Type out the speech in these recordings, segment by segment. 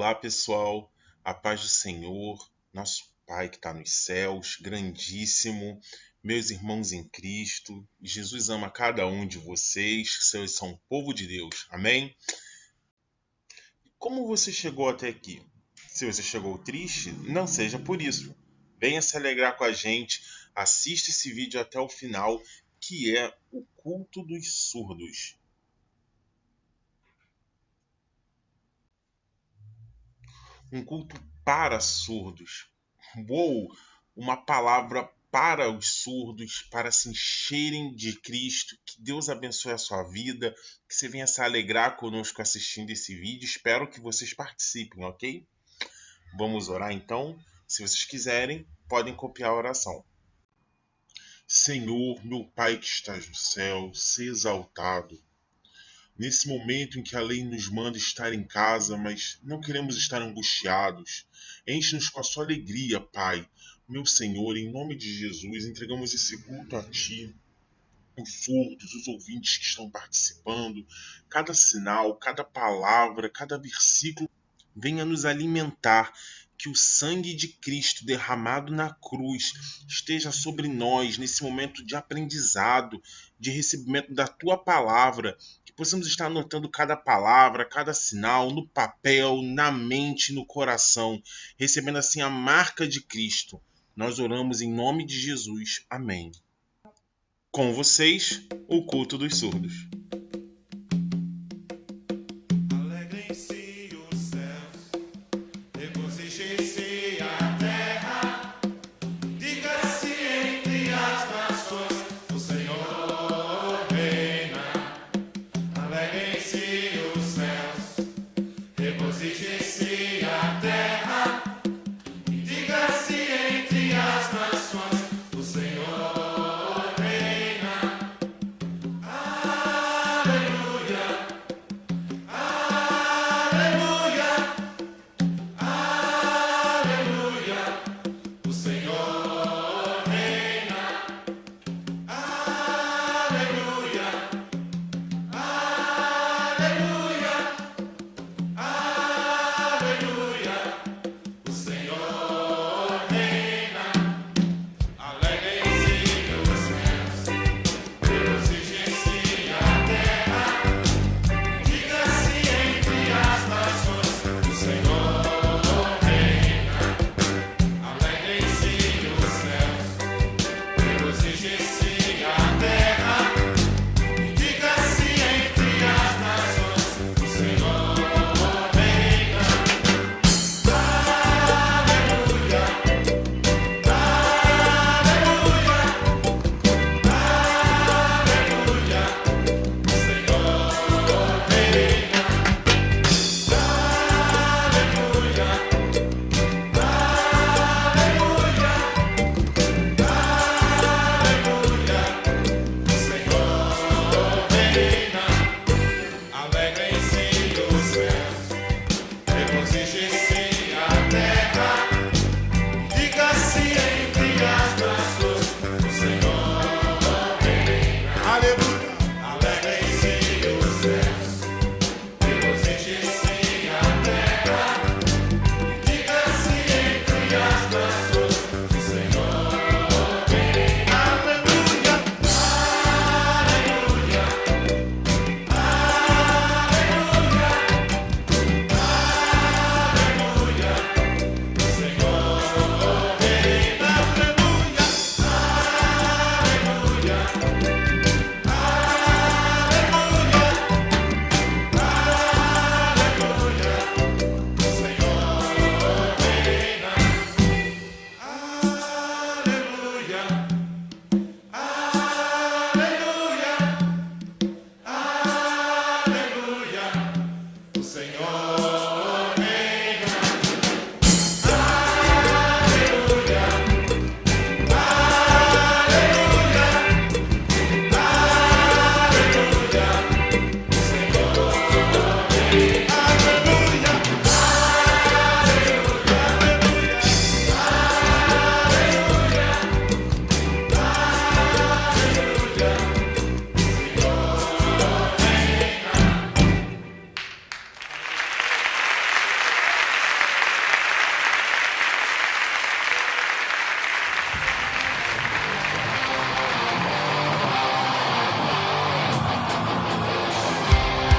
Olá, pessoal, a paz do Senhor, nosso Pai que está nos céus, grandíssimo, meus irmãos em Cristo, Jesus ama cada um de vocês, vocês são povo de Deus, amém? Como você chegou até aqui? Se você chegou triste, não seja por isso. Venha se alegrar com a gente, assista esse vídeo até o final, que é o culto dos surdos. Um culto para surdos. Uou! Uma palavra para os surdos, para se encherem de Cristo. Que Deus abençoe a sua vida, que você venha se alegrar conosco assistindo esse vídeo. Espero que vocês participem, ok? Vamos orar então? Se vocês quiserem, podem copiar a oração. Senhor, meu Pai que estás no céu, seja exaltado. Nesse momento em que a lei nos manda estar em casa, mas não queremos estar angustiados, enche-nos com a sua alegria, Pai. Meu Senhor, em nome de Jesus, entregamos esse culto a Ti, os surdos, os ouvintes que estão participando, cada sinal, cada palavra, cada versículo, venha nos alimentar. Que o sangue de Cristo derramado na cruz esteja sobre nós nesse momento de aprendizado, de recebimento da Tua palavra, que possamos estar anotando cada palavra, cada sinal no papel, na mente, no coração, recebendo assim a marca de Cristo. Nós oramos em nome de Jesus. Amém. Com vocês, o culto dos surdos.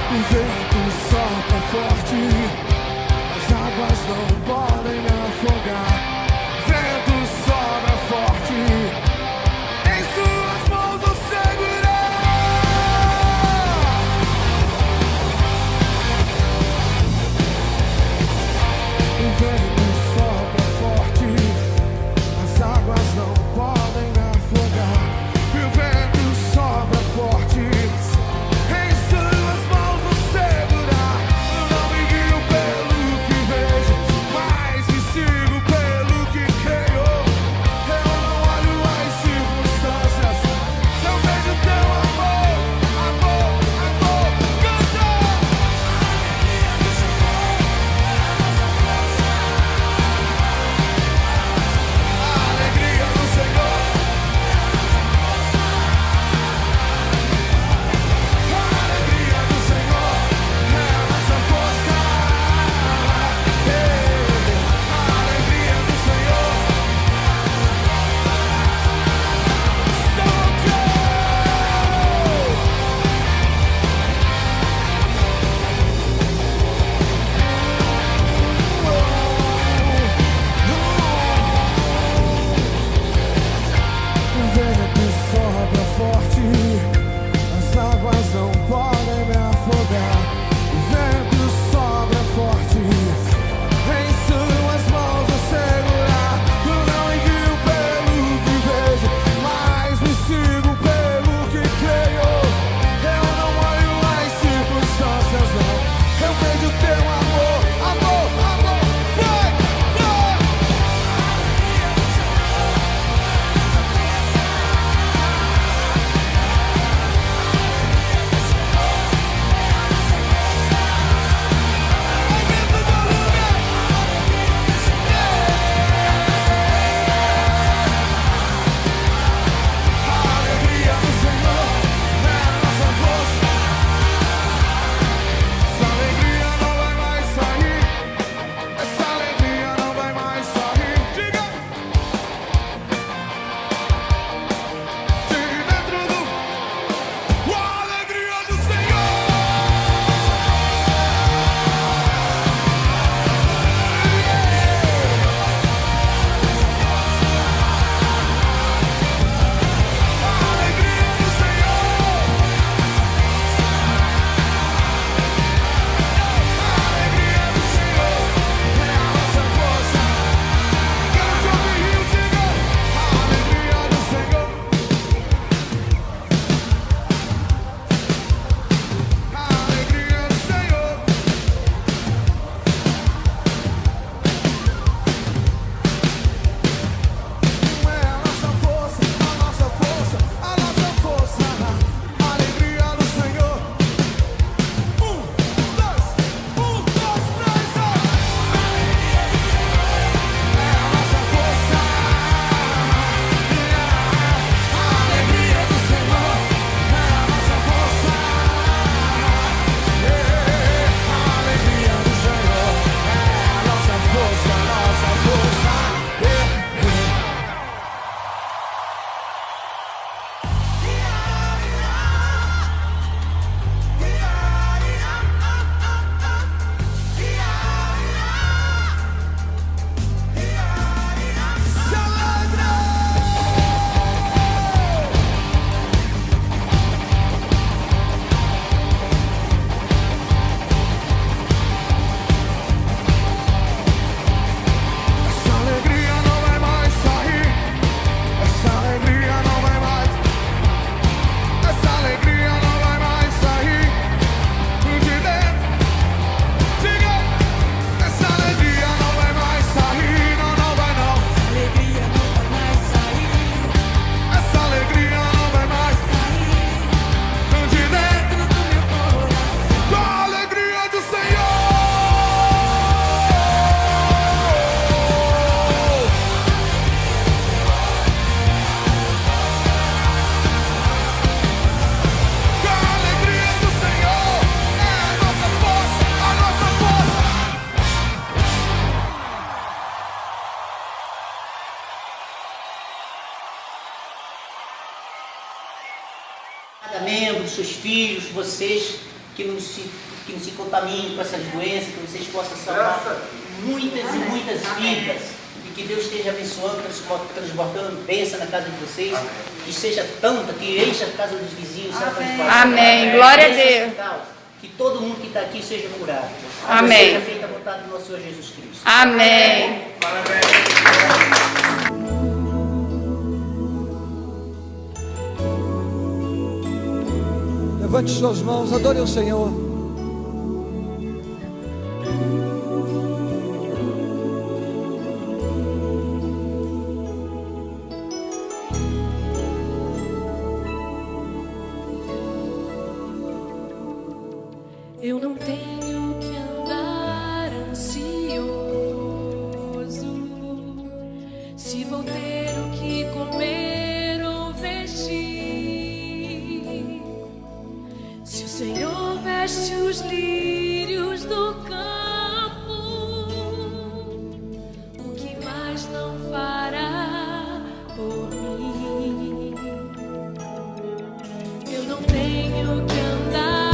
O vento sopra forte, as águas não podem me afogar. Vento sopra forte, em suas mãos vou segurar. O vento sopra forte, as águas não podem me afogar. E o vento sopra forte, em suas mãos vou segurar. Não me guio pelo que vejo, mas me sigo pelo que creio. Eu não olho as circunstâncias, eu vejo teu amor, amor, amor. Canta! A alegria do Senhor, a alegria do Senhor é a nossa força. A alegria do Senhor, o vento sopra forte, as águas não podem me afogar. O vento sopra forte, em suas mãos vou segurar. Eu não me guio pelo que vejo, mas me sigo pelo que creio. Eu não olho as circunstâncias, não. Eu vejo teu amor, amor, amor. Vai, vai! Aumenta o volume! A alegria do Senhor é a nossa força. Essa alegria não vai mais sair. Essa alegria não vai mais sair. Diga! De dentro do... A alegria do Senhor! A alegria do Senhor! A alegria do Senhor é a nossa força. Quero te ouvir, diga! A alegria do Senhor. A alegria do Senhor. É a nossa força, a nossa força, a nossa força. A alegria do Senhor. Dois, três, ó. É a nossa força. A alegria do Senhor é a nossa força. A alegria do Senhor é a nossa força, a nossa força. Se alegra! Essa alegria não vai mais sair. Essa alegria não vai mais. Essa alegria não vai mais sair de dentro. Diga! Essa alegria não vai mais sair. Não, não vai não. Alegria não vai mais sair Essa alegria não vai mais de dentro do meu coração. da alegria do Senhor. A alegria do Senhor é a nossa força, a nossa força. Cada membro, seus filhos, vocês que não se contamine com essas doenças, que vocês possam salvar muitas e muitas vidas. E que Deus esteja abençoando, transbordando bênção na casa de vocês. Que seja tanta, que encha a casa dos vizinhos. Amém. Glória a Deus. Que todo mundo que está aqui seja curado. Amém. Seja feita a vontade do nosso Senhor Jesus Cristo. Amém. Levante suas mãos, adore o Senhor. Eu não tenho que andar ansioso, se vou ter o que comer ou vestir. Se o Senhor veste os lírios do campo, o que mais não fará por mim? Eu não tenho que andar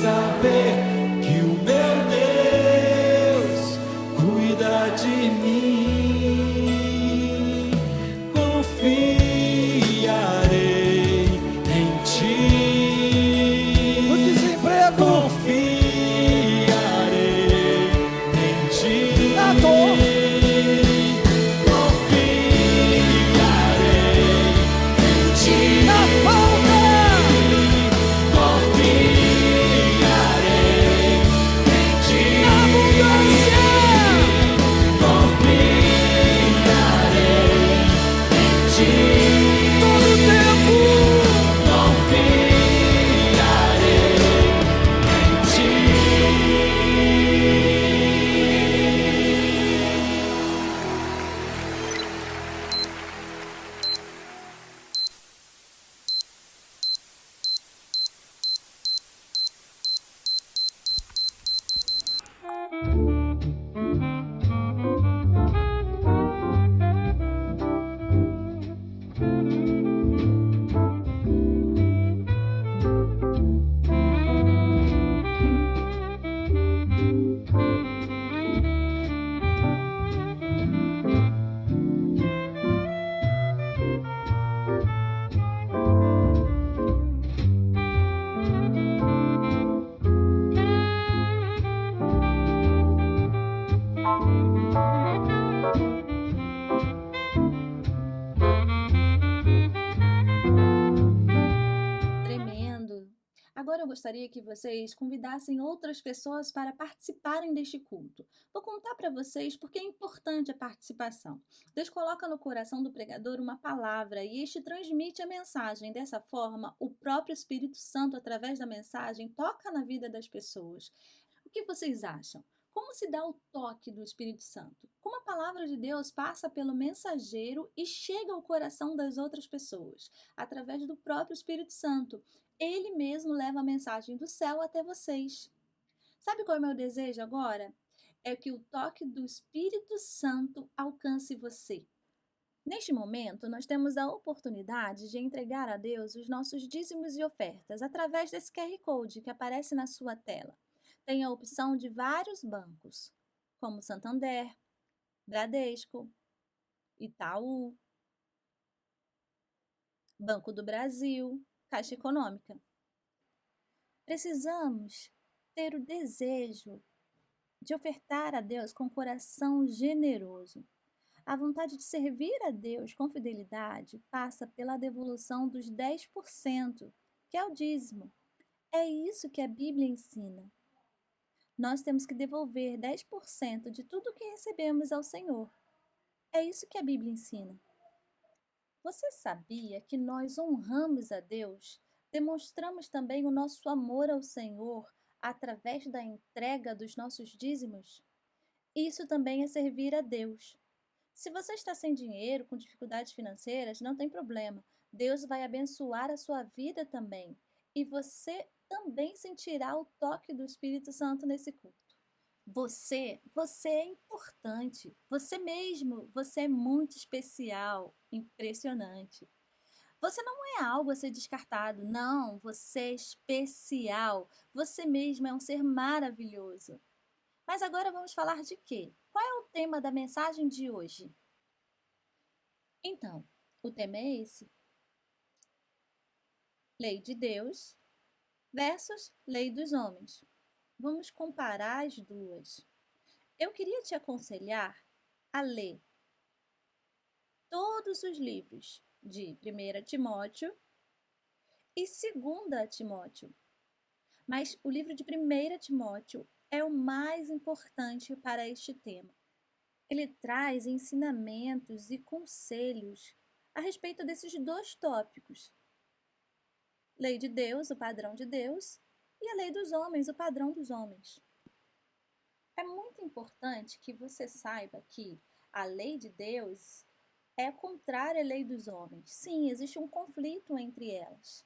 saber que o meu gostaria que vocês convidassem outras pessoas para participarem deste culto. Vou contar para vocês porque é importante a participação. Deus coloca no coração do pregador uma palavra e este transmite a mensagem. Dessa forma, o próprio Espírito Santo, através da mensagem, toca na vida das pessoas. O que vocês acham? Como se dá o toque do Espírito Santo? Como a palavra de Deus passa pelo mensageiro e chega ao coração das outras pessoas? Através do próprio Espírito Santo. Ele mesmo leva a mensagem do céu até vocês. Sabe qual é o meu desejo agora? É que o toque do Espírito Santo alcance você. Neste momento, nós temos a oportunidade de entregar a Deus os nossos dízimos e ofertas através desse QR Code que aparece na sua tela. Tem a opção de vários bancos, como Santander, Bradesco, Itaú, Banco do Brasil, Caixa Econômica. Precisamos ter o desejo de ofertar a Deus com coração generoso. A vontade de servir a Deus com fidelidade passa pela devolução dos 10%, que é o dízimo. É isso que a Bíblia ensina. Nós temos que devolver 10% de tudo que recebemos ao Senhor. É isso que a Bíblia ensina. Você sabia que nós honramos a Deus? Demonstramos também o nosso amor ao Senhor através da entrega dos nossos dízimos? Isso também é servir a Deus. Se você está sem dinheiro, com dificuldades financeiras, não tem problema. Deus vai abençoar a sua vida também. E você também sentirá o toque do Espírito Santo nesse culto. Você é importante. Você mesmo, você é muito especial, impressionante. Você não é algo a ser descartado, não, você é especial. Você mesmo é um ser maravilhoso. Mas agora vamos falar de quê? Qual é o tema da mensagem de hoje? Então, o tema é esse. Lei de Deus versus lei dos homens. Vamos comparar as duas. Eu queria te aconselhar a ler todos os livros de 1 Timóteo e 2 Timóteo. Mas o livro de 1 Timóteo é o mais importante para este tema. Ele traz ensinamentos e conselhos a respeito desses dois tópicos. Lei de Deus, o padrão de Deus, e a lei dos homens, o padrão dos homens. É muito importante que você saiba que a lei de Deus é contrária à lei dos homens. Sim, existe um conflito entre elas.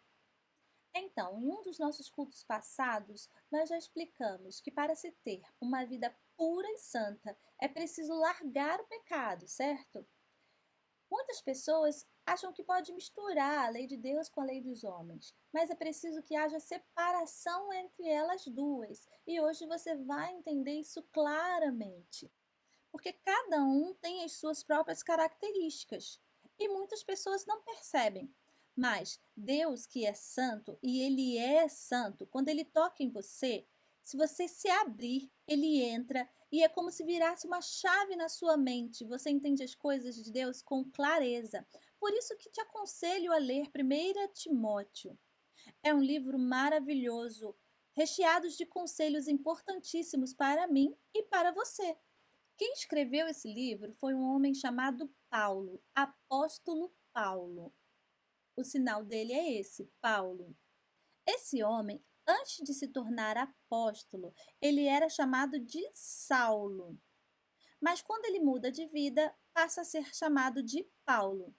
Então, em um dos nossos cultos passados, nós já explicamos que para se ter uma vida pura e santa, é preciso largar o pecado, certo? Muitas pessoas acham que pode misturar a lei de Deus com a lei dos homens, mas é preciso que haja separação entre elas duas. E hoje você vai entender isso claramente. Porque cada um tem as suas próprias características e muitas pessoas não percebem. Mas Deus, que é santo, e Ele é santo, quando Ele toca em você, se você se abrir, Ele entra e é como se virasse uma chave na sua mente. Você entende as coisas de Deus com clareza. Por isso que te aconselho a ler 1 Timóteo. É um livro maravilhoso, recheado de conselhos importantíssimos para mim e para você. Quem escreveu esse livro foi um homem chamado Paulo, apóstolo Paulo. O sinal dele é esse, Paulo. Esse homem, antes de se tornar apóstolo, ele era chamado de Saulo. Mas quando ele muda de vida, passa a ser chamado de Paulo.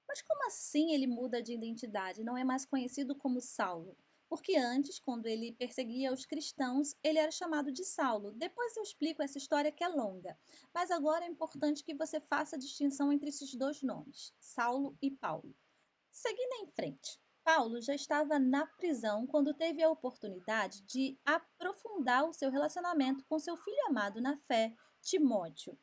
Mas como assim ele muda de identidade? Não é mais conhecido como Saulo? Porque antes, quando ele perseguia os cristãos, ele era chamado de Saulo. Depois eu explico essa história que é longa. Mas agora é importante que você faça a distinção entre esses dois nomes, Saulo e Paulo. Seguindo em frente, Paulo já estava na prisão quando teve a oportunidade de aprofundar o seu relacionamento com seu filho amado na fé, Timóteo.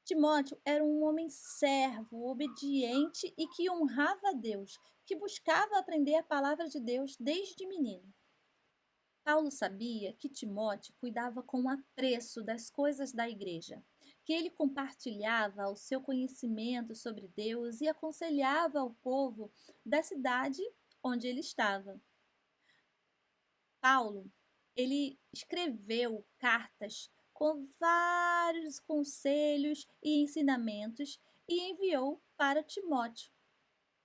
Timóteo era um homem servo, obediente e que honrava a Deus, que buscava aprender a palavra de Deus desde menino. Paulo sabia que Timóteo cuidava com apreço das coisas da igreja, que ele compartilhava o seu conhecimento sobre Deus e aconselhava ao povo da cidade onde ele estava. Paulo, ele escreveu cartas com vários conselhos e ensinamentos e enviou para Timóteo.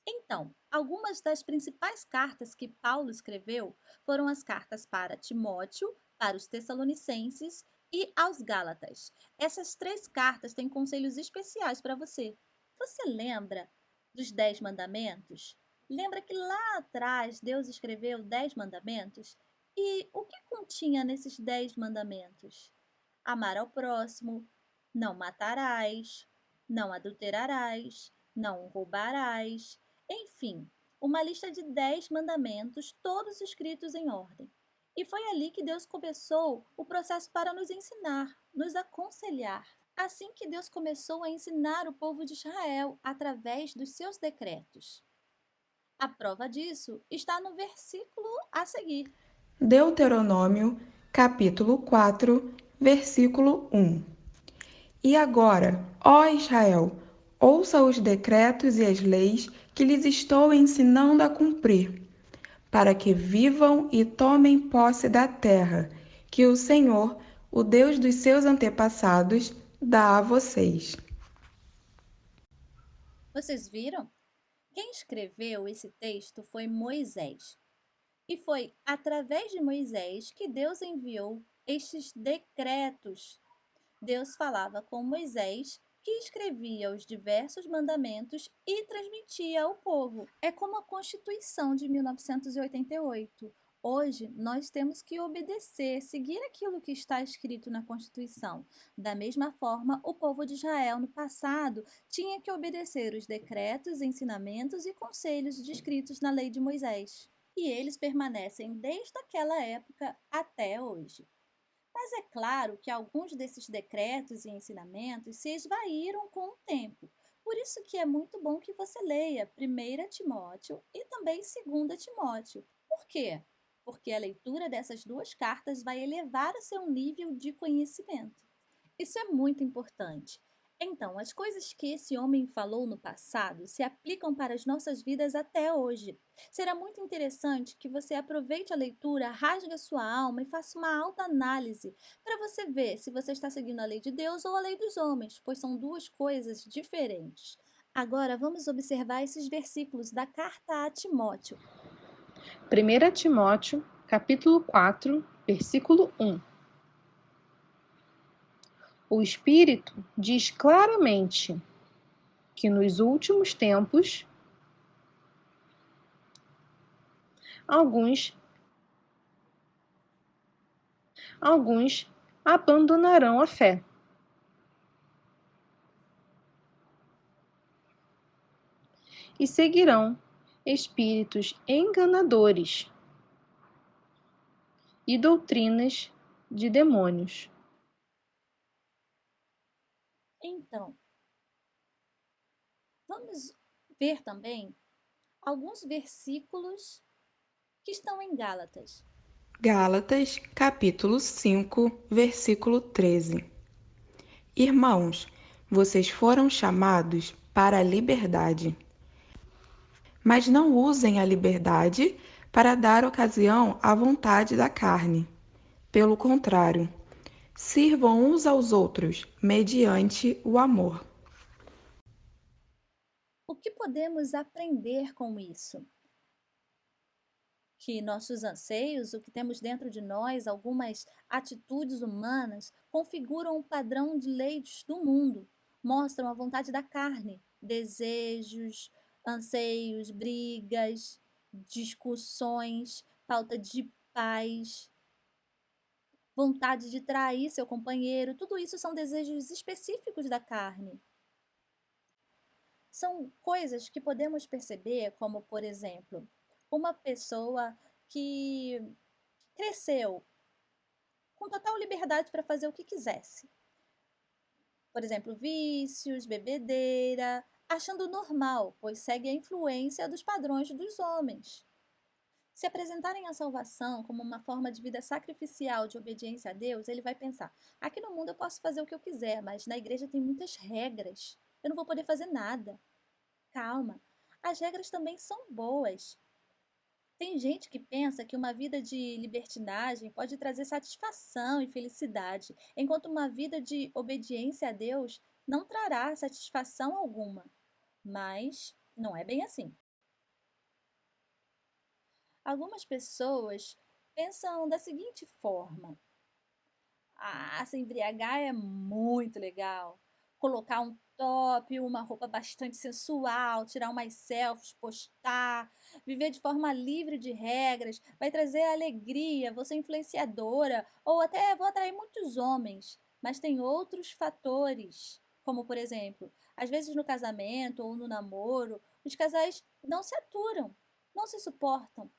Então, algumas das principais cartas que Paulo escreveu foram as cartas para Timóteo, para os Tessalonicenses e aos Gálatas. Essas 3 cartas têm conselhos especiais para você. Você lembra dos 10 mandamentos? Lembra que lá atrás Deus escreveu 10 mandamentos? E o que continha nesses 10 mandamentos? Amar ao próximo, não matarás, não adulterarás, não roubarás, enfim, uma lista de 10 mandamentos, todos escritos em ordem. E foi ali que Deus começou o processo para nos ensinar, nos aconselhar. Assim que Deus começou a ensinar o povo de Israel através dos seus decretos. A prova disso está no versículo a seguir. Deuteronômio, capítulo 4, versículo 1. E agora, ó Israel, ouça os decretos e as leis que lhes estou ensinando a cumprir, para que vivam e tomem posse da terra, que o Senhor, o Deus dos seus antepassados, dá a vocês. Vocês viram? Quem escreveu esse texto foi Moisés. E foi através de Moisés que Deus enviou estes decretos. Deus falava com Moisés, que escrevia os diversos mandamentos e transmitia ao povo. É como a Constituição de 1988. Hoje, nós temos que obedecer, seguir aquilo que está escrito na Constituição. Da mesma forma, o povo de Israel, no passado, tinha que obedecer os decretos, ensinamentos e conselhos descritos na lei de Moisés. E eles permanecem desde aquela época até hoje. Mas é claro que alguns desses decretos e ensinamentos se esvaíram com o tempo. Por isso que é muito bom que você leia 1 Timóteo e também 2 Timóteo. Por quê? Porque a leitura dessas 2 cartas vai elevar o seu nível de conhecimento. Isso é muito importante. Então, as coisas que esse homem falou no passado se aplicam para as nossas vidas até hoje. Será muito interessante que você aproveite a leitura, rasgue a sua alma e faça uma autoanálise para você ver se você está seguindo a lei de Deus ou a lei dos homens, pois são 2 coisas diferentes. Agora, vamos observar esses versículos da carta a Timóteo. 1 Timóteo, capítulo 4, versículo 1. O Espírito diz claramente que nos últimos tempos alguns abandonarão a fé. E seguirão espíritos enganadores e doutrinas de demônios. Então, vamos ver também alguns versículos que estão em Gálatas. Gálatas, capítulo 5, versículo 13. Irmãos, vocês foram chamados para a liberdade. Mas não usem a liberdade para dar ocasião à vontade da carne. Pelo contrário, sirvam uns aos outros mediante o amor. O que podemos aprender com isso? Que nossos anseios, o que temos dentro de nós, algumas atitudes humanas, configuram um padrão de leis do mundo, mostram a vontade da carne, desejos, anseios, brigas, discussões, falta de paz, vontade de trair seu companheiro, tudo isso são desejos específicos da carne. São coisas que podemos perceber como, por exemplo, uma pessoa que cresceu com total liberdade para fazer o que quisesse. Por exemplo, vícios, bebedeira, achando normal, pois segue a influência dos padrões dos homens. Se apresentarem a salvação como uma forma de vida sacrificial de obediência a Deus, ele vai pensar, aqui no mundo eu posso fazer o que eu quiser, mas na igreja tem muitas regras, eu não vou poder fazer nada. Calma, as regras também são boas. Tem gente que pensa que uma vida de libertinagem pode trazer satisfação e felicidade, enquanto uma vida de obediência a Deus não trará satisfação alguma. Mas não é bem assim. Algumas pessoas pensam da seguinte forma: se embriagar é muito legal. Colocar um top, uma roupa bastante sensual, tirar umas selfies, postar, viver de forma livre de regras, vai trazer alegria, vou ser influenciadora, ou até vou atrair muitos homens. Mas tem outros fatores, como por exemplo, às vezes no casamento ou no namoro, os casais não se aturam, não se suportam.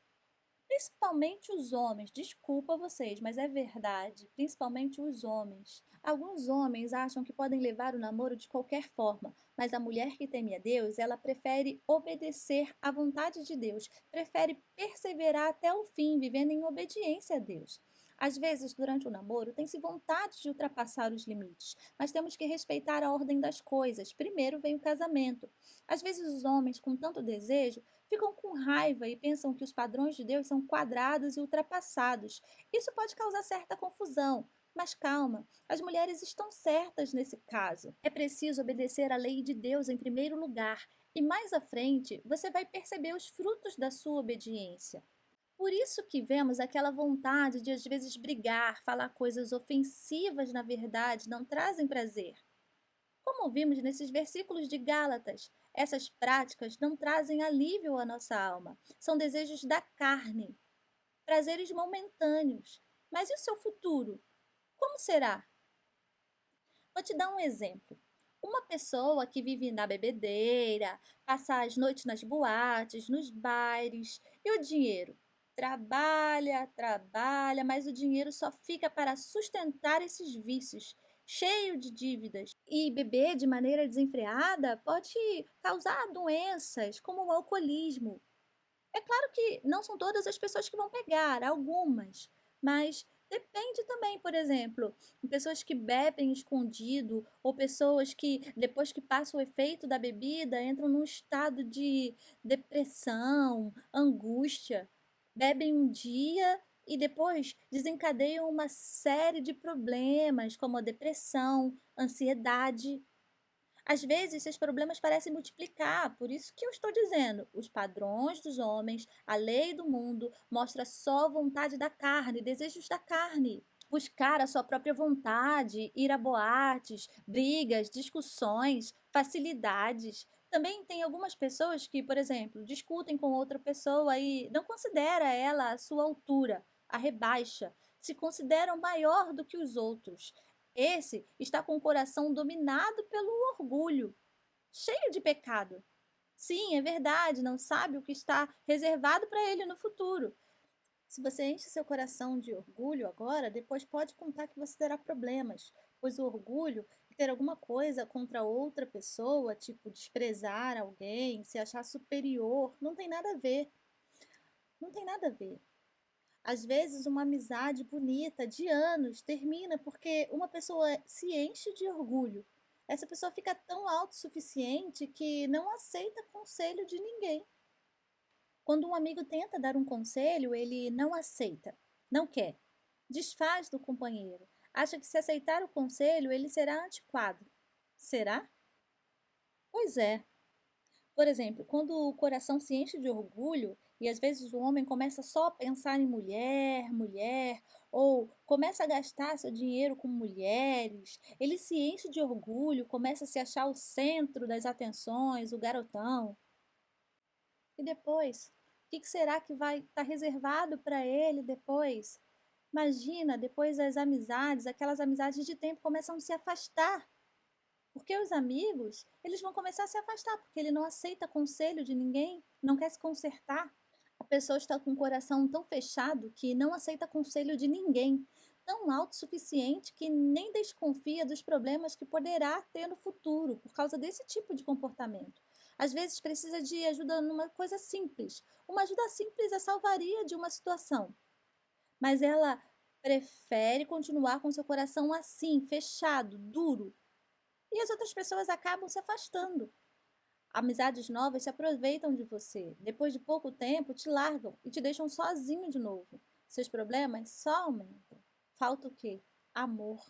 Principalmente os homens, desculpa vocês, mas é verdade, principalmente os homens. Alguns homens acham que podem levar o namoro de qualquer forma, mas a mulher que teme a Deus, ela prefere obedecer à vontade de Deus, prefere perseverar até o fim, vivendo em obediência a Deus. Às vezes, durante o namoro, tem-se vontade de ultrapassar os limites, mas temos que respeitar a ordem das coisas. Primeiro vem o casamento. Às vezes, os homens, com tanto desejo, ficam com raiva e pensam que os padrões de Deus são quadrados e ultrapassados. Isso pode causar certa confusão. Mas calma, as mulheres estão certas nesse caso. É preciso obedecer à lei de Deus em primeiro lugar, e mais à frente você vai perceber os frutos da sua obediência. Por isso que vemos aquela vontade de às vezes brigar, falar coisas ofensivas, na verdade, não trazem prazer. Como vimos nesses versículos de Gálatas, essas práticas não trazem alívio à nossa alma, são desejos da carne, prazeres momentâneos. Mas e o seu futuro? Como será? Vou te dar um exemplo. Uma pessoa que vive na bebedeira, passa as noites nas boates, nos bares, e o dinheiro? Trabalha, mas o dinheiro só fica para sustentar esses vícios, cheio de dívidas. E beber de maneira desenfreada pode causar doenças, como o alcoolismo. É claro que não são todas as pessoas que vão pegar, algumas, mas depende também, por exemplo, pessoas que bebem escondido ou pessoas que, depois que passam o efeito da bebida, entram num estado de depressão, angústia. Bebem um dia e depois desencadeiam uma série de problemas, como a depressão, ansiedade. Às vezes, esses problemas parecem multiplicar, por isso que eu estou dizendo, os padrões dos homens, a lei do mundo, mostra só a vontade da carne, desejos da carne. Buscar a sua própria vontade, ir a boates, brigas, discussões, facilidades. Também tem algumas pessoas que, por exemplo, discutem com outra pessoa e não considera ela a sua altura, a rebaixa, se consideram maior do que os outros. Esse está com o coração dominado pelo orgulho, cheio de pecado. Sim, é verdade, não sabe o que está reservado para ele no futuro. Se você enche seu coração de orgulho agora, depois pode contar que você terá problemas, pois o orgulho é ter alguma coisa contra outra pessoa, tipo desprezar alguém, se achar superior, não tem nada a ver. Não tem nada a ver. Às vezes, uma amizade bonita de anos termina porque uma pessoa se enche de orgulho. Essa pessoa fica tão autossuficiente que não aceita conselho de ninguém. Quando um amigo tenta dar um conselho, ele não aceita, não quer, desfaz do companheiro, acha que se aceitar o conselho, ele será antiquado. Será? Pois é. Por exemplo, quando o coração se enche de orgulho e às vezes o homem começa só a pensar em mulher, ou começa a gastar seu dinheiro com mulheres, ele se enche de orgulho, começa a se achar o centro das atenções, o garotão. E depois? O que será que vai estar reservado para ele depois? Imagina, depois as amizades, aquelas amizades de tempo começam a se afastar. Porque os amigos, eles vão começar a se afastar, porque ele não aceita conselho de ninguém, não quer se consertar. A pessoa está com o coração tão fechado que não aceita conselho de ninguém, tão autossuficiente que nem desconfia dos problemas que poderá ter no futuro por causa desse tipo de comportamento. Às vezes precisa de ajuda numa coisa simples. Uma ajuda simples a salvaria de uma situação. Mas ela prefere continuar com seu coração assim, fechado, duro. E as outras pessoas acabam se afastando. Amizades novas se aproveitam de você. Depois de pouco tempo, te largam e te deixam sozinho de novo. Seus problemas só aumentam. Falta o quê? Amor.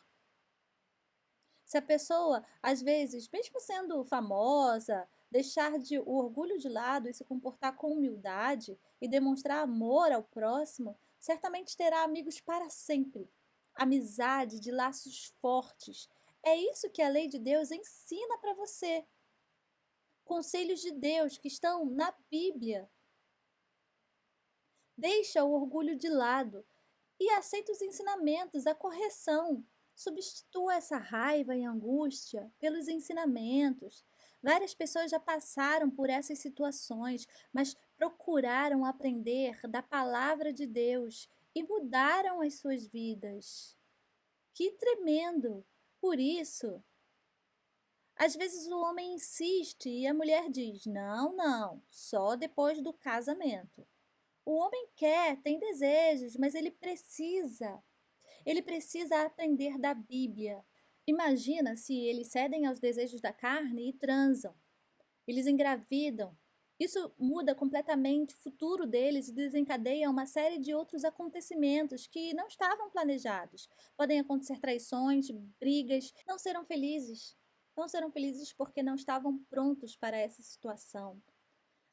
Se a pessoa, às vezes, mesmo sendo famosa, deixar o orgulho de lado e se comportar com humildade e demonstrar amor ao próximo, certamente terá amigos para sempre. Amizade de laços fortes. É isso que a lei de Deus ensina para você. Conselhos de Deus que estão na Bíblia. Deixa o orgulho de lado e aceita os ensinamentos, a correção. Substitua essa raiva e angústia pelos ensinamentos. Várias pessoas já passaram por essas situações, mas procuraram aprender da palavra de Deus e mudaram as suas vidas. Que tremendo! Por isso, às vezes o homem insiste e a mulher diz: não, não, só depois do casamento. O homem quer, tem desejos, mas ele precisa aprender da Bíblia. Imagina se eles cedem aos desejos da carne e transam. Eles engravidam. Isso muda completamente o futuro deles e desencadeia uma série de outros acontecimentos que não estavam planejados. Podem acontecer traições, brigas, não serão felizes. Não serão felizes porque não estavam prontos para essa situação.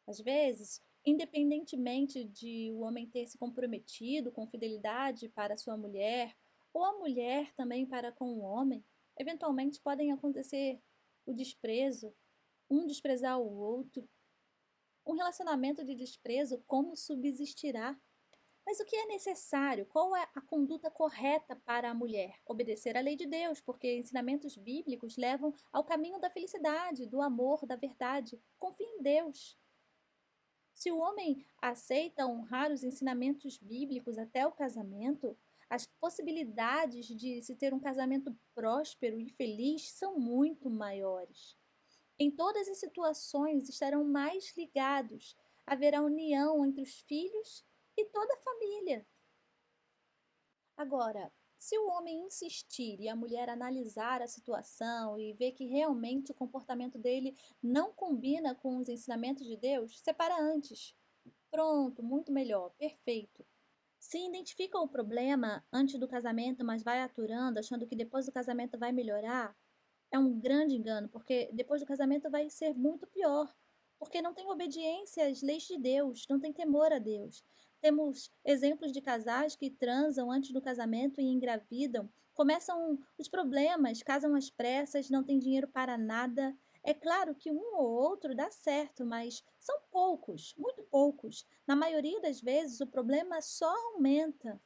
Às vezes, independentemente de o homem ter se comprometido com fidelidade para sua mulher, ou a mulher também para com o homem, eventualmente podem acontecer o desprezo, um desprezar o outro. Um relacionamento de desprezo, como subsistirá? Mas o que é necessário? Qual é a conduta correta para a mulher? Obedecer à lei de Deus, porque ensinamentos bíblicos levam ao caminho da felicidade, do amor, da verdade. Confie em Deus. Se o homem aceita honrar os ensinamentos bíblicos até o casamento, as possibilidades de se ter um casamento próspero e feliz são muito maiores. Em todas as situações estarão mais ligados, haverá união entre os filhos e toda a família. Agora, se o homem insistir e a mulher analisar a situação e ver que realmente o comportamento dele não combina com os ensinamentos de Deus, separa antes. Pronto, muito melhor, perfeito. Se identifica o problema antes do casamento, mas vai aturando, achando que depois do casamento vai melhorar, é um grande engano, porque depois do casamento vai ser muito pior, porque não tem obediência às leis de Deus, não tem temor a Deus. Temos exemplos de casais que transam antes do casamento e engravidam, começam os problemas, casam às pressas, não tem dinheiro para nada. É claro que um ou outro dá certo, mas são poucos, muito poucos. Na maioria das vezes, o problema só aumenta.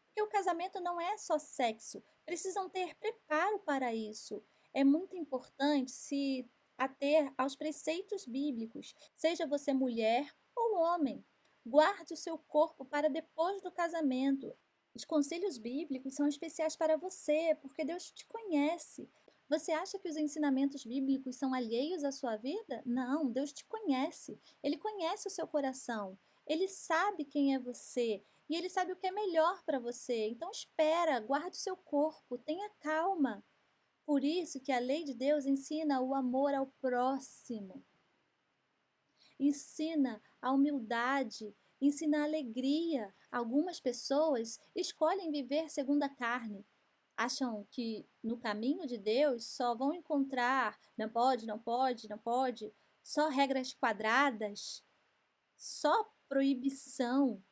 Porque o casamento não é só sexo, precisam ter preparo para isso. É muito importante se ater aos preceitos bíblicos, seja você mulher ou homem. Guarde o seu corpo para depois do casamento. Os conselhos bíblicos são especiais para você, porque Deus te conhece. Você acha que os ensinamentos bíblicos são alheios à sua vida? Não, Deus te conhece. Ele conhece o seu coração. Ele sabe quem é você e ele sabe o que é melhor para você. Então espera, guarde o seu corpo, tenha calma. Por isso que a lei de Deus ensina o amor ao próximo. Ensina a humildade, ensina a alegria. Algumas pessoas escolhem viver segundo a carne. Acham que no caminho de Deus só vão encontrar não pode, não pode, não pode, só regras quadradas, só proibição.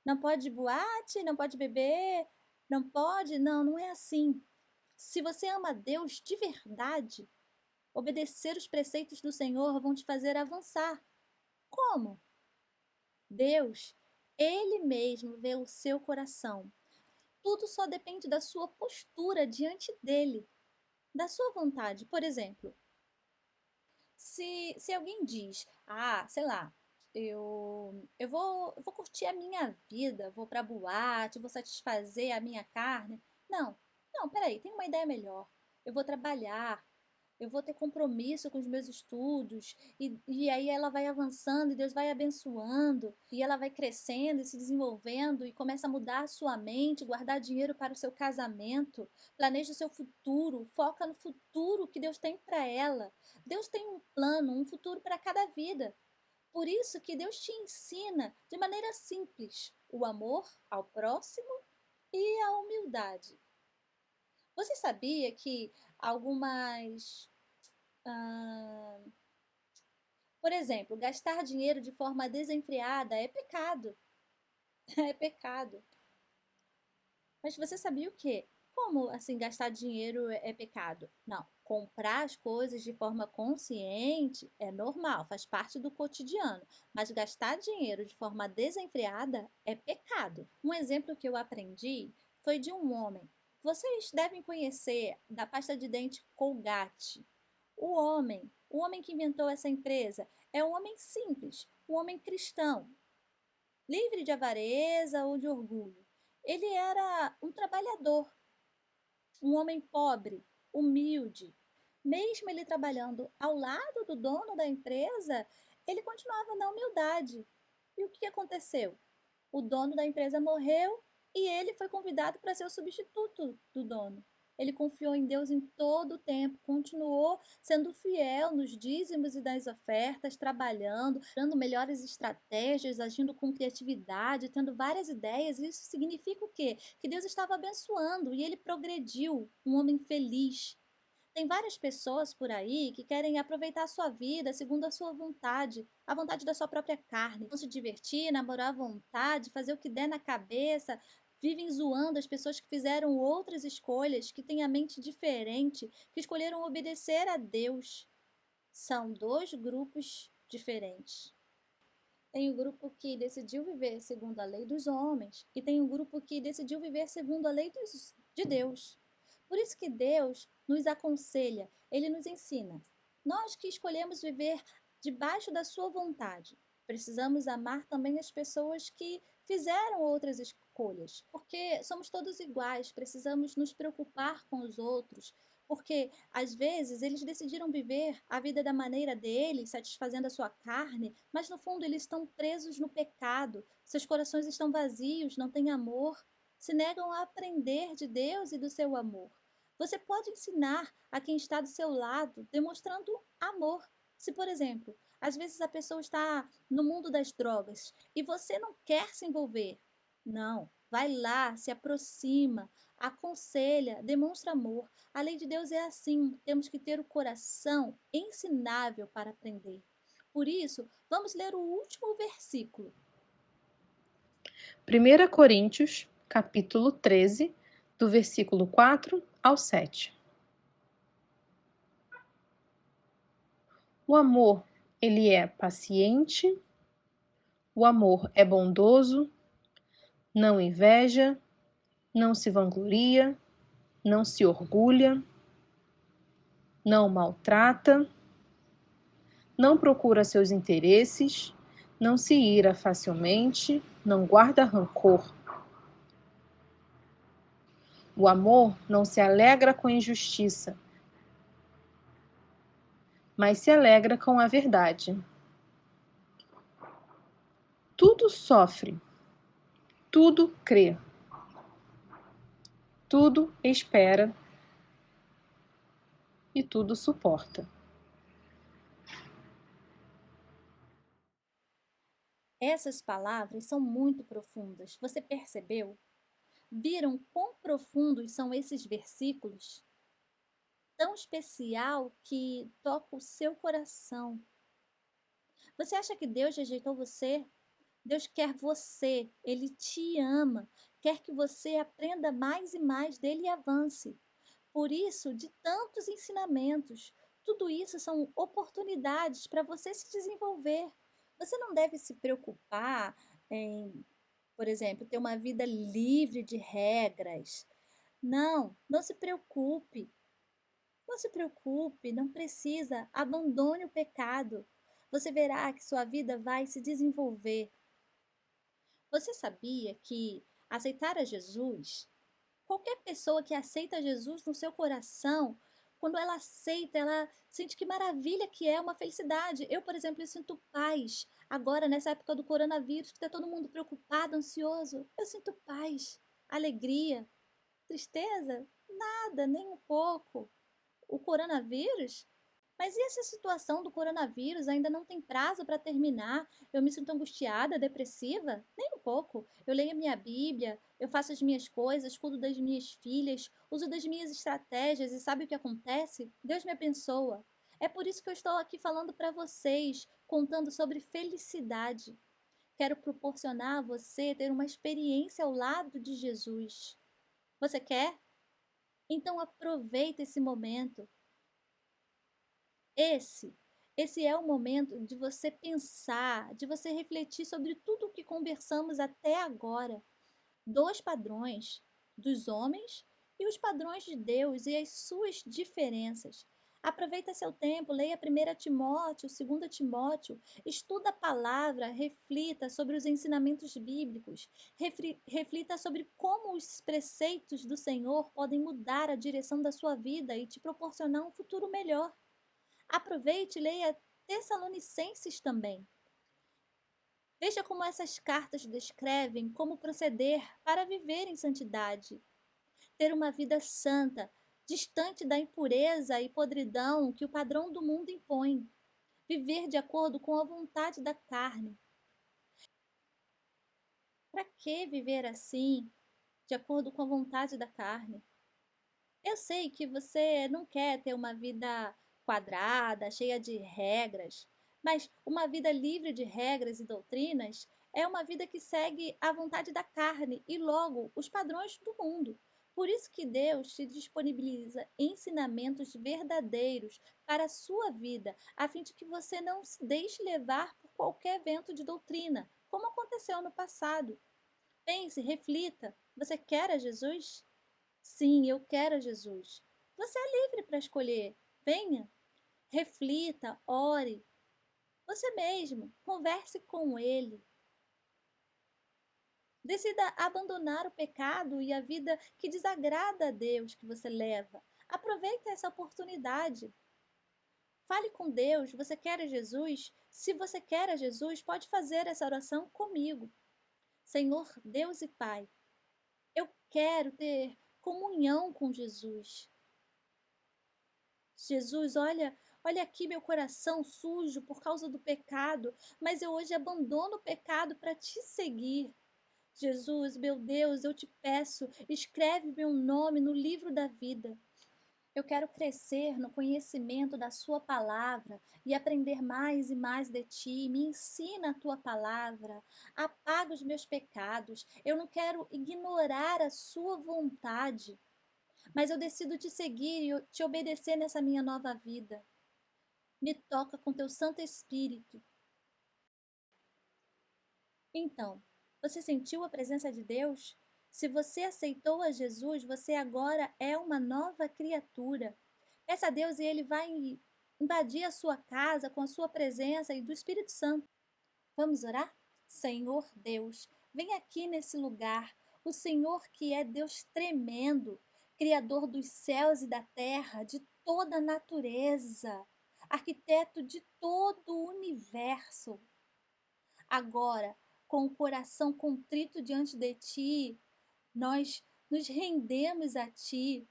Não pode boate, não pode beber, não pode, não é assim. Se você ama Deus de verdade, obedecer os preceitos do Senhor vão te fazer avançar. Como? Deus, Ele mesmo vê o seu coração. Tudo só depende da sua postura diante dele, da sua vontade. Por exemplo, se alguém diz, sei lá, eu vou curtir a minha vida, vou pra boate, vou satisfazer a minha carne. Não, peraí, tem uma ideia melhor. Eu vou trabalhar, eu vou ter compromisso com os meus estudos, e aí ela vai avançando e Deus vai abençoando, e ela vai crescendo e se desenvolvendo e começa a mudar a sua mente, guardar dinheiro para o seu casamento, planeja o seu futuro, foca no futuro que Deus tem para ela. Deus tem um plano, um futuro para cada vida. Por isso que Deus te ensina de maneira simples o amor ao próximo e a humildade. Você sabia que algumas... por exemplo, gastar dinheiro de forma desenfreada é pecado. É pecado. Mas você sabia o quê? Como assim gastar dinheiro é pecado? Não, comprar as coisas de forma consciente é normal, faz parte do cotidiano. Mas gastar dinheiro de forma desenfreada é pecado. Um exemplo que eu aprendi foi de um homem. Vocês devem conhecer da pasta de dente Colgate. O homem que inventou essa empresa é um homem simples, um homem cristão, livre de avareza ou de orgulho. Ele era um trabalhador, um homem pobre, humilde. Mesmo ele trabalhando ao lado do dono da empresa, ele continuava na humildade. E o que aconteceu? O dono da empresa morreu e ele foi convidado para ser o substituto do dono. Ele confiou em Deus em todo o tempo, continuou sendo fiel nos dízimos e das ofertas, trabalhando, dando melhores estratégias, agindo com criatividade, tendo várias ideias. Isso significa o quê? Que Deus estava abençoando e ele progrediu, um homem feliz. Tem várias pessoas por aí que querem aproveitar a sua vida segundo a sua vontade, a vontade da sua própria carne. Vão se divertir, namorar à vontade, fazer o que der na cabeça. Vivem zoando as pessoas que fizeram outras escolhas, que têm a mente diferente, que escolheram obedecer a Deus. São dois grupos diferentes. Tem o grupo que decidiu viver segundo a lei dos homens e tem o grupo que decidiu viver segundo a lei de Deus. Por isso que Deus nos aconselha, Ele nos ensina. Nós que escolhemos viver debaixo da sua vontade, precisamos amar também as pessoas que fizeram outras escolhas, porque somos todos iguais, precisamos nos preocupar com os outros, porque às vezes eles decidiram viver a vida da maneira deles, satisfazendo a sua carne, mas no fundo eles estão presos no pecado, seus corações estão vazios, não têm amor, se negam a aprender de Deus e do seu amor. Você pode ensinar a quem está do seu lado, demonstrando amor. Se, por exemplo, às vezes a pessoa está no mundo das drogas e você não quer se envolver, não, vai lá, se aproxima, aconselha, demonstra amor. A lei de Deus é assim, temos que ter o coração ensinável para aprender. Por isso, vamos ler o último versículo. 1 Coríntios, capítulo 13, do versículo 4 ao 7. O amor, ele é paciente, o amor é bondoso, não inveja, não se vangloria, não se orgulha, não maltrata, não procura seus interesses, não se ira facilmente, não guarda rancor. O amor não se alegra com a injustiça, mas se alegra com a verdade. Tudo sofre, tudo crê, tudo espera e tudo suporta. Essas palavras são muito profundas. Você percebeu? Viram quão profundos são esses versículos? Tão especial que toca o seu coração. Você acha que Deus rejeitou você? Deus quer você, Ele te ama, quer que você aprenda mais e mais dele e avance. Por isso, de tantos ensinamentos, tudo isso são oportunidades para você se desenvolver. Você não deve se preocupar em, por exemplo, ter uma vida livre de regras. Não, não se preocupe. Não se preocupe, não precisa. Abandone o pecado. Você verá que sua vida vai se desenvolver. Você sabia que aceitar a Jesus, qualquer pessoa que aceita Jesus no seu coração, quando ela aceita, ela sente que maravilha que é uma felicidade. Eu, por exemplo, eu sinto paz. Agora, nessa época do coronavírus, que está todo mundo preocupado, ansioso, eu sinto paz, alegria, tristeza, nada, nem um pouco. O coronavírus? Mas e essa situação do coronavírus ainda não tem prazo para terminar? Eu me sinto angustiada, depressiva? Nem um pouco. Eu leio a minha Bíblia, eu faço as minhas coisas, cuido das minhas filhas, uso das minhas estratégias e sabe o que acontece? Deus me abençoa. É por isso que eu estou aqui falando para vocês, contando sobre felicidade. Quero proporcionar a você ter uma experiência ao lado de Jesus. Você quer? Então aproveita esse momento. Esse é o momento de você pensar, de você refletir sobre tudo o que conversamos até agora. 2 padrões, dos homens e os padrões de Deus e as suas diferenças. Aproveita seu tempo, leia 1 Timóteo, 2 Timóteo, estuda a palavra, reflita sobre os ensinamentos bíblicos, reflita sobre como os preceitos do Senhor podem mudar a direção da sua vida e te proporcionar um futuro melhor. Aproveite e leia Tessalonicenses também. Veja como essas cartas descrevem como proceder para viver em santidade. Ter uma vida santa, distante da impureza e podridão que o padrão do mundo impõe. Viver de acordo com a vontade da carne. Para que viver assim, de acordo com a vontade da carne? Eu sei que você não quer ter uma vida quadrada, cheia de regras, mas uma vida livre de regras e doutrinas é uma vida que segue a vontade da carne e logo os padrões do mundo. Por isso que Deus te disponibiliza ensinamentos verdadeiros para a sua vida, a fim de que você não se deixe levar por qualquer vento de doutrina, como aconteceu no passado. Pense, reflita. Você quer a Jesus? Sim, eu quero a Jesus. Você é livre para escolher. Venha, reflita, ore. Você mesmo, converse com Ele. Decida abandonar o pecado e a vida que desagrada a Deus que você leva. Aproveite essa oportunidade. Fale com Deus, você quer a Jesus? Se você quer a Jesus, pode fazer essa oração comigo. Senhor Deus e Pai, eu quero ter comunhão com Jesus. Jesus, olha aqui meu coração sujo por causa do pecado, mas eu hoje abandono o pecado para te seguir. Jesus, meu Deus, eu te peço, escreve meu nome no livro da vida. Eu quero crescer no conhecimento da sua palavra e aprender mais e mais de ti. Me ensina a tua palavra, apaga os meus pecados. Eu não quero ignorar a sua vontade, mas eu decido te seguir e te obedecer nessa minha nova vida. Me toca com teu Santo Espírito. Então, você sentiu a presença de Deus? Se você aceitou a Jesus, você agora é uma nova criatura. Peça a Deus e Ele vai invadir a sua casa com a sua presença e do Espírito Santo. Vamos orar? Senhor Deus, vem aqui nesse lugar. O Senhor que é Deus tremendo, Criador dos céus e da terra, de toda a natureza, arquiteto de todo o universo. Agora, com o coração contrito diante de Ti, nós nos rendemos a Ti.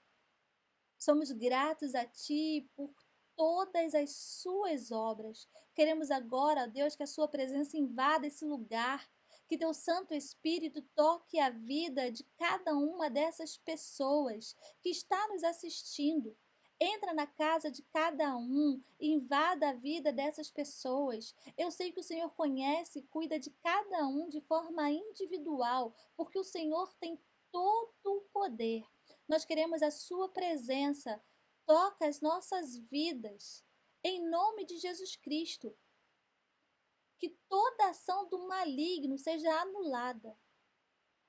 Somos gratos a Ti por todas as Suas obras. Queremos agora, Deus, que a Sua presença invada esse lugar, que Teu Santo Espírito toque a vida de cada uma dessas pessoas que está nos assistindo. Entra na casa de cada um e invada a vida dessas pessoas. Eu sei que o Senhor conhece e cuida de cada um de forma individual, porque o Senhor tem todo o poder. Nós queremos a sua presença. Toca as nossas vidas. Em nome de Jesus Cristo. Que toda ação do maligno seja anulada.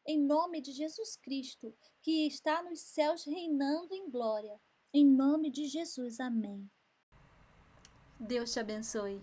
Em nome de Jesus Cristo, que está nos céus reinando em glória. Em nome de Jesus, amém. Deus te abençoe.